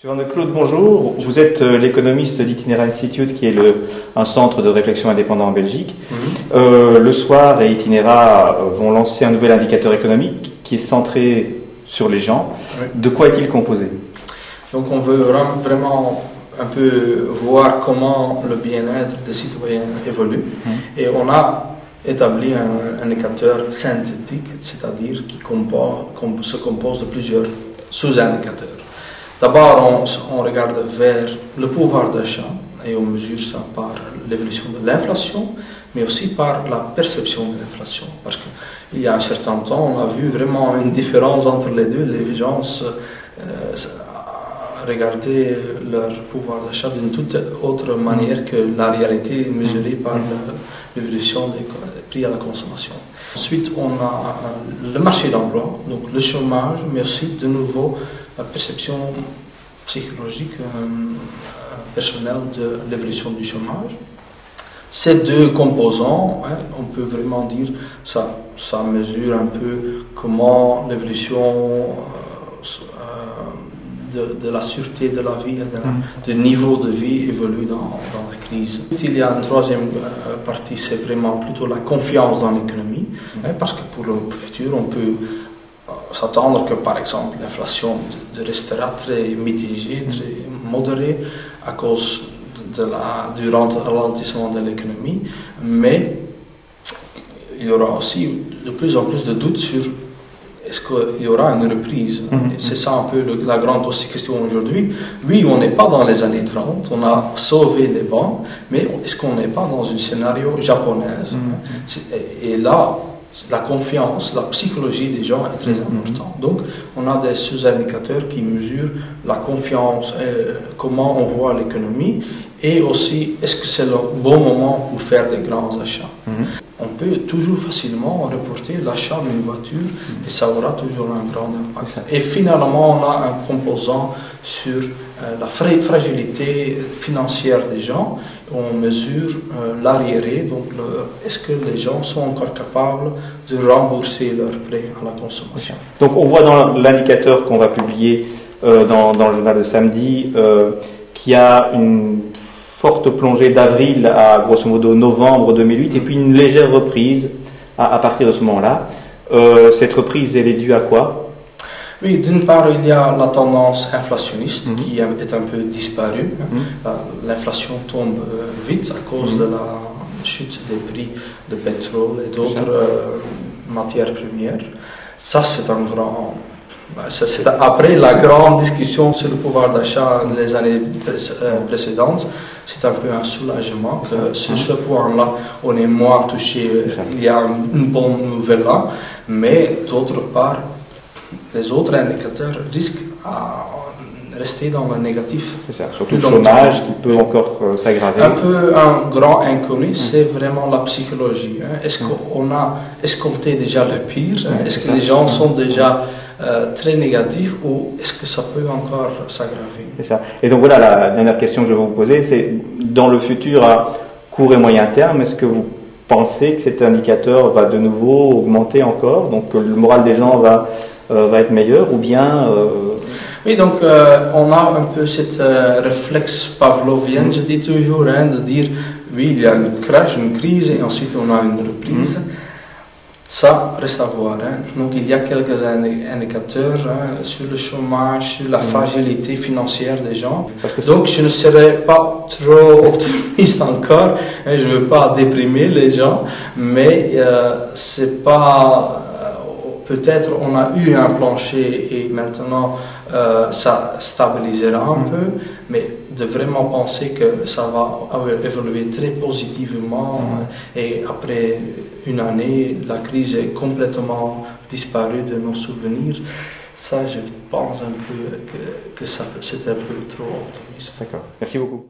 Monsieur Claude, bonjour. Vous êtes l'économiste d'Itinéraire Institute, qui est un centre de réflexion indépendant en Belgique. Le soir, et Itinéra vont lancer un nouvel indicateur économique qui est centré sur les gens. Oui. De quoi est-il composé? Donc on veut vraiment un peu voir comment le bien-être des citoyens évolue. Et on a établi un indicateur synthétique, c'est-à-dire qui se compose de plusieurs sous-indicateurs. D'abord, on regarde vers le pouvoir d'achat et on mesure ça par l'évolution de l'inflation, mais aussi par la perception de l'inflation. Parce qu'il y a un certain temps, on a vu vraiment une différence entre les deux. Les gens regardaient leur pouvoir d'achat d'une toute autre manière que la réalité mesurée par l'évolution des prix à la consommation. Ensuite, on a le marché d'emploi, donc le chômage, mais aussi de nouveau la perception psychologique personnelle de l'évolution du chômage. Ces deux composants, on peut vraiment dire, ça mesure un peu comment l'évolution de la sûreté de la vie et du niveau de vie évolue dans la crise. Il y a une troisième partie, c'est vraiment plutôt la confiance dans l'économie, parce que pour le futur, on peut s'attendre que, par exemple, l'inflation restera très mitigée, très modérée à cause du ralentissement de l'économie, mais il y aura aussi de plus en plus de doutes sur est-ce qu'il y aura une reprise. C'est ça un peu la grande question aujourd'hui. Oui, on n'est pas dans les années 30, on a sauvé les banques, mais est-ce qu'on n'est pas dans un scénario japonaise? Et là, la confiance, la psychologie des gens est très importante. Donc, on a des sous-indicateurs qui mesurent la confiance, comment on voit l'économie, et aussi, est-ce que c'est le bon moment pour faire des grands achats? On peut toujours facilement reporter l'achat d'une voiture et ça aura toujours un grand impact. Et finalement, on a un composant sur la fragilité financière des gens. On mesure l'arriéré, donc est-ce que les gens sont encore capables de rembourser leurs prêts à la consommation. Donc on voit dans l'indicateur qu'on va publier dans le journal de samedi qu'il y a une forte plongée d'avril à grosso modo novembre 2008 et puis une légère reprise à partir de ce moment-là. Cette reprise, elle est due à quoi? Oui, d'une part, il y a la tendance inflationniste qui est un peu disparue. L'inflation tombe vite à cause de la chute des prix de pétrole et d'autres matières premières. Ça, c'est un grand... C'est après la grande discussion sur le pouvoir d'achat les années précédentes, c'est un peu un soulagement. Sur ce point-là, on est moins touché. Il y a une bonne nouvelle là, mais d'autre part, les autres indicateurs risquent à rester dans le négatif. C'est ça, surtout le chômage qui peut encore s'aggraver. Un peu un grand inconnu, c'est vraiment la psychologie. Est-ce qu'on a escompté déjà le pire? Est-ce que les gens sont déjà très négatifs ou est-ce que ça peut encore s'aggraver? C'est ça. Et donc voilà, la dernière question que je vais vous poser, c'est dans le futur à court et moyen terme, est-ce que vous pensez que cet indicateur va de nouveau augmenter encore, donc que le moral des gens va être meilleur, ou bien Oui, donc on a un peu cette réflexe pavlovien, je dis toujours, de dire oui, il y a une crash, une crise et ensuite on a une reprise. Ça reste à voir. Donc il y a quelques indicateurs sur le chômage, sur la fragilité financière des gens. Donc je ne serais pas trop optimiste encore. Je ne veux pas déprimer les gens, mais c'est pas... Peut-être on a eu un plancher et maintenant ça stabilisera un peu, mais de vraiment penser que ça va évoluer très positivement et après une année, la crise est complètement disparue de nos souvenirs. Ça, je pense un peu que c'est un peu trop optimiste. D'accord. Merci beaucoup.